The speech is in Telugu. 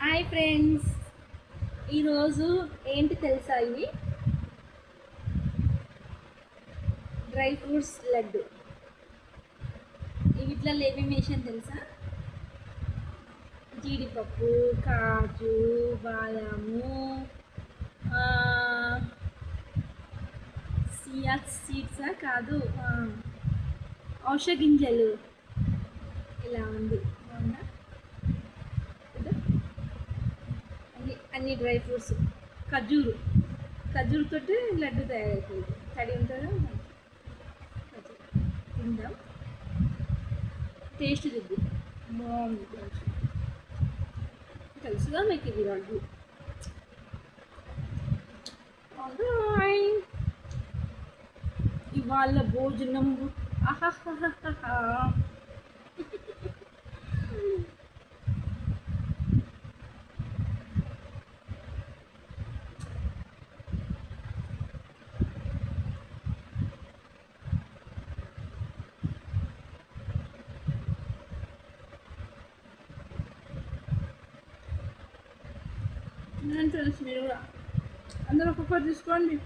హాయ్ ఫ్రెండ్స్, ఈరోజు ఏంటి తెలుసా? ఇవి డ్రై ఫ్రూట్స్ లడ్డు. వీటిలో ఏమేమి వేసాను తెలుసా? జీడిపప్పు, కాజు, బాదాము, సియా సీడ్సా కాదు, ఔషధ గింజలు. ఇలా ఉంది అవునా? అన్ని డ్రై ఫ్రూట్స్, ఖర్జూరు తోటి లడ్డు తయారవుతుంది. తడి ఉంటుందా? తిందాం, టేస్ట్ చూద్దాం. బాగుంది, తెలుసుగా మీకు ఇది లడ్డు. ఇవాళ భోజనం ఆహాహాహా. నేను తెలుసు, మీరు కూడా అందరూ ఒక్కొక్కటి తీసుకోండి.